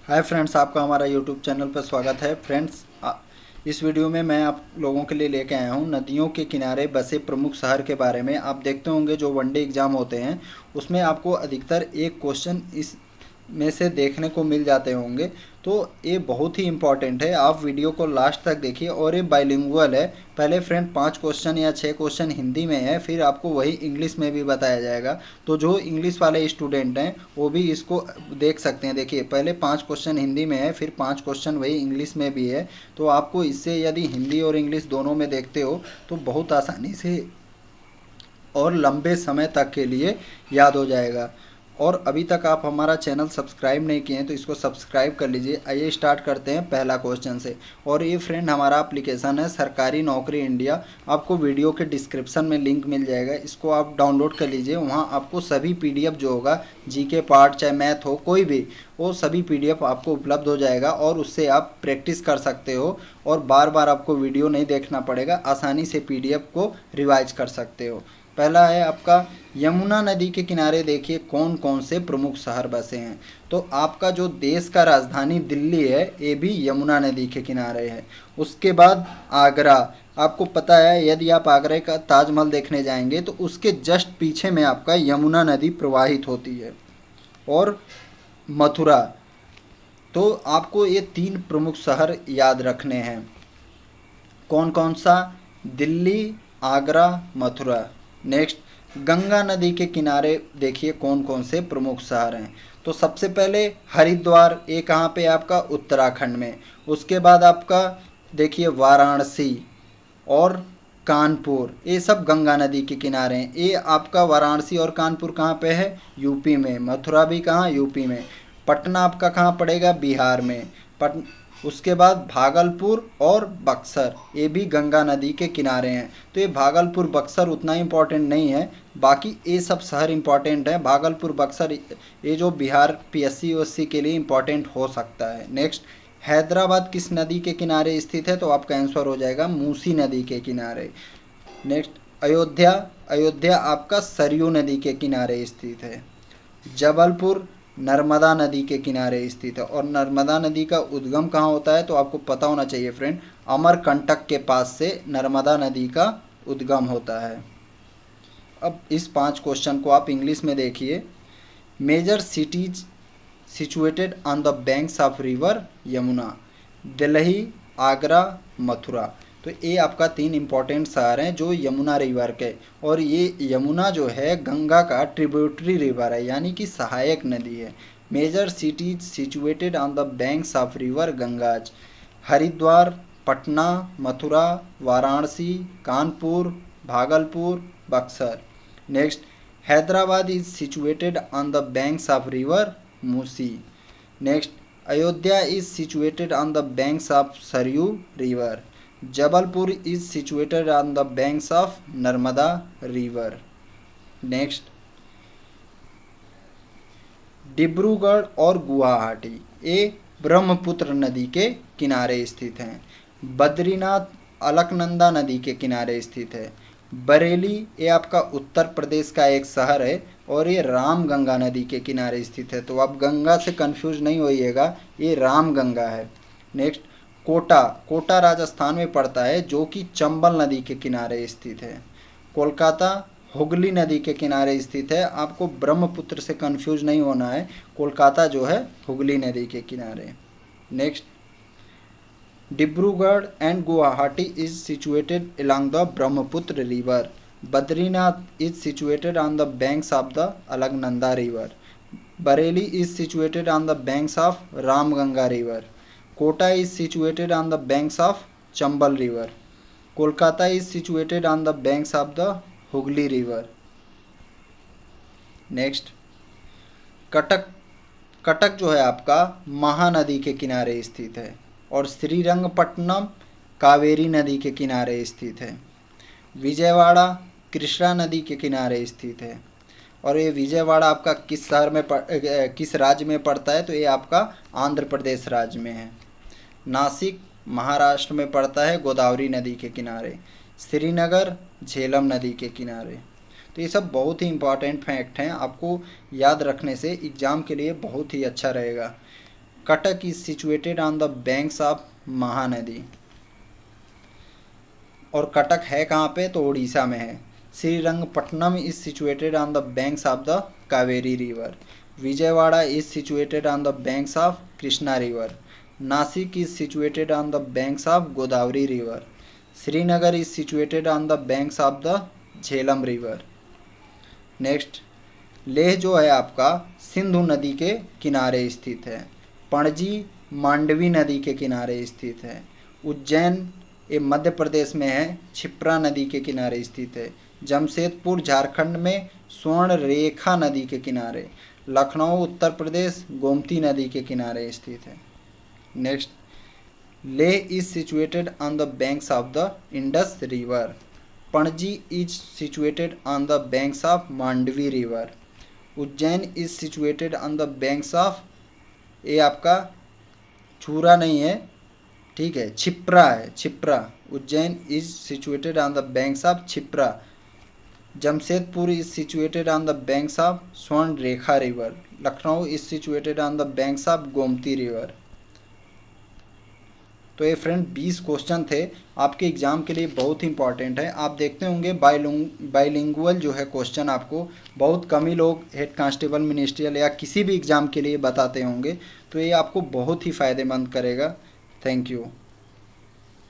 Hi friends, आपका हमारा YouTube channel पर स्वागत है। फ्रेंड्स, इस वीडियो में मैं आप लोगों के लिए लेके आया हूँ नदियों के किनारे बसे प्रमुख शहर के बारे में। आप देखते होंगे जो वनडे एग्ज़ाम होते हैं उसमें आपको अधिकतर एक क्वेश्चन इस में से देखने को मिल जाते होंगे। तो ये बहुत ही इम्पॉर्टेंट है, आप वीडियो को लास्ट तक देखिए। और ये बाइलिंगुअल है। पहले फ्रेंड 5 क्वेश्चन या 6 क्वेश्चन हिंदी में है, फिर आपको वही इंग्लिश में भी बताया जाएगा। तो जो इंग्लिश वाले स्टूडेंट हैं वो भी इसको देख सकते हैं। देखिए, पहले 5 क्वेश्चन हिंदी में है, फिर 5 क्वेश्चन वही इंग्लिश में भी है। तो आपको इससे यदि हिंदी और इंग्लिश दोनों में देखते हो तो बहुत आसानी से और लंबे समय तक के लिए याद हो जाएगा। और अभी तक आप हमारा चैनल सब्सक्राइब नहीं किए हैं तो इसको सब्सक्राइब कर लीजिए। आइए स्टार्ट करते हैं पहला क्वेश्चन से। और ये फ्रेंड हमारा एप्लीकेशन है सरकारी नौकरी इंडिया। आपको वीडियो के डिस्क्रिप्शन में लिंक मिल जाएगा, इसको आप डाउनलोड कर लीजिए। वहाँ आपको सभी पीडीएफ जो होगा, जीके पार्ट चाहे मैथ हो कोई भी, वो सभी पीडीएफ आपको उपलब्ध हो जाएगा और उससे आप प्रैक्टिस कर सकते हो। और बार बार आपको वीडियो नहीं देखना पड़ेगा, आसानी से पीडीएफ को रिवाइज कर सकते हो। पहला है आपका यमुना नदी के किनारे देखिए कौन कौन से प्रमुख शहर बसे हैं। तो आपका जो देश का राजधानी दिल्ली है ये भी यमुना नदी के किनारे है। उसके बाद आगरा, आपको पता है यदि आप आगरा का ताजमहल देखने जाएंगे तो उसके जस्ट पीछे में आपका यमुना नदी प्रवाहित होती है। और मथुरा। तो आपको ये 3 प्रमुख शहर याद रखने हैं। कौन कौन सा? दिल्ली, आगरा, मथुरा। नेक्स्ट, गंगा नदी के किनारे देखिए कौन कौन से प्रमुख शहर हैं। तो सबसे पहले हरिद्वार, ये कहाँ पे? आपका उत्तराखंड में। उसके बाद आपका देखिए वाराणसी और कानपुर, ये सब गंगा नदी के किनारे हैं। ये आपका वाराणसी और कानपुर कहाँ पे है? यूपी में। मथुरा भी कहाँ? यूपी में। पटना आपका कहाँ पड़ेगा? बिहार में। पट उसके बाद भागलपुर और बक्सर, ये भी गंगा नदी के किनारे हैं। तो ये भागलपुर बक्सर उतना इम्पोर्टेंट नहीं है, बाकी ये सब शहर इम्पोर्टेंट है। भागलपुर बक्सर ये जो बिहार पीएससी यूएससी के लिए इम्पोर्टेंट हो सकता है। नेक्स्ट, हैदराबाद किस नदी के किनारे स्थित है? तो आपका आंसर हो जाएगा मूसी नदी के किनारे। नेक्स्ट, अयोध्या। अयोध्या आपका सरयू नदी के किनारे स्थित है। जबलपुर नर्मदा नदी के किनारे स्थित है। और नर्मदा नदी का उद्गम कहाँ होता है? तो आपको पता होना चाहिए फ्रेंड, अमरकंटक के पास से नर्मदा नदी का उद्गम होता है। अब इस 5 क्वेश्चन को आप इंग्लिश में देखिए। Major cities situated on the banks of river Yamuna, Delhi, Agra, Mathura. तो ये आपका 3 इम्पॉर्टेंट शहर हैं जो यमुना रिवर के। और ये यमुना जो है गंगा का ट्रिब्यूटरी रिवर है, यानी कि सहायक नदी है। Major cities situated on the banks of river Ganges, Haridwar, Patna, Mathura, Varanasi, Kanpur, Bhagalpur, Buxar. Next, Hyderabad is situated on the banks of river Musi. Next, Ayodhya is situated on the banks of Sarayu river. Jabalpur is situated on the banks of Narmada river. Next, Dibrugarh और गुवाहाटी ये ब्रह्मपुत्र नदी के किनारे स्थित हैं। बद्रीनाथ अलकनंदा नदी के किनारे स्थित है। बरेली ये आपका उत्तर प्रदेश का एक शहर है और ये रामगंगा नदी के किनारे स्थित है। तो आप गंगा से कंफ्यूज नहीं होइएगा, ये रामगंगा है। नेक्स्ट, कोटा। कोटा राजस्थान में पड़ता है जो कि चंबल नदी के किनारे स्थित है। कोलकाता हुगली नदी के किनारे स्थित है। आपको ब्रह्मपुत्र से कंफ्यूज नहीं होना है, कोलकाता जो है हुगली नदी के किनारे। Next, Dibrugarh and Guwahati is situated along the Brahmaputra river. Badrinath is situated on the banks of the Alaknanda river. Bareilly is situated on the banks of Ramganga river. Kota is situated on the banks of Chambal river. Kolkata is situated on the banks of the Hooghly river. Next, Cuttack. Cuttack जो है आपका महानदी के किनारे स्थित है। और श्रीरंगपट्टनम कावेरी नदी के किनारे स्थित है। विजयवाड़ा कृष्णा नदी के किनारे स्थित है। और ये विजयवाड़ा आपका किस शहर में किस राज्य में पड़ता है? तो ये आपका आंध्र प्रदेश राज्य में है। नासिक महाराष्ट्र में पड़ता है, गोदावरी नदी के किनारे। श्रीनगर झेलम नदी के किनारे। तो ये सब बहुत ही इम्पॉर्टेंट फैक्ट हैं, आपको याद रखने से एग्ज़ाम के लिए बहुत ही अच्छा रहेगा। Cuttack is situated on the banks of Mahanadi, और कटक है कहाँ पे, तो उड़ीसा में है। Srirangapatnam is situated on the banks of the Kaveri river. Vijayawada is situated on the banks of Krishna river. Nashik is situated on the banks of Godavari river. Srinagar is situated on the banks of the Jhelum river. Next, Leh जो है आपका सिंधु नदी के किनारे स्थित है। पणजी मांडवी नदी के किनारे स्थित है। उज्जैन ये मध्य प्रदेश में है, क्षिप्रा नदी के किनारे स्थित है। जमशेदपुर झारखंड में स्वर्ण रेखा नदी के किनारे। लखनऊ उत्तर प्रदेश गोमती नदी के किनारे स्थित है। Next, Leh is situated on the banks of the Indus river. Panaji is situated on the banks of Mandovi river. Ujjain is situated on the banks of, ये आपका छूरा नहीं है, ठीक है, क्षिप्रा है, Shipra. Ujjain is situated on the banks of Shipra. Jamshedpur is situated on the banks of Swarnarekha river. Lucknow is situated on the banks of Gomti river. तो ये फ्रेंड 20 क्वेश्चन थे, आपके एग्ज़ाम के लिए बहुत ही इंपॉर्टेंट है। आप देखते होंगे बाइलिंगुअल जो है क्वेश्चन आपको बहुत कम ही लोग हेड कांस्टेबल मिनिस्ट्रियल या किसी भी एग्ज़ाम के लिए बताते होंगे, तो ये आपको बहुत ही फ़ायदेमंद करेगा। Thank you.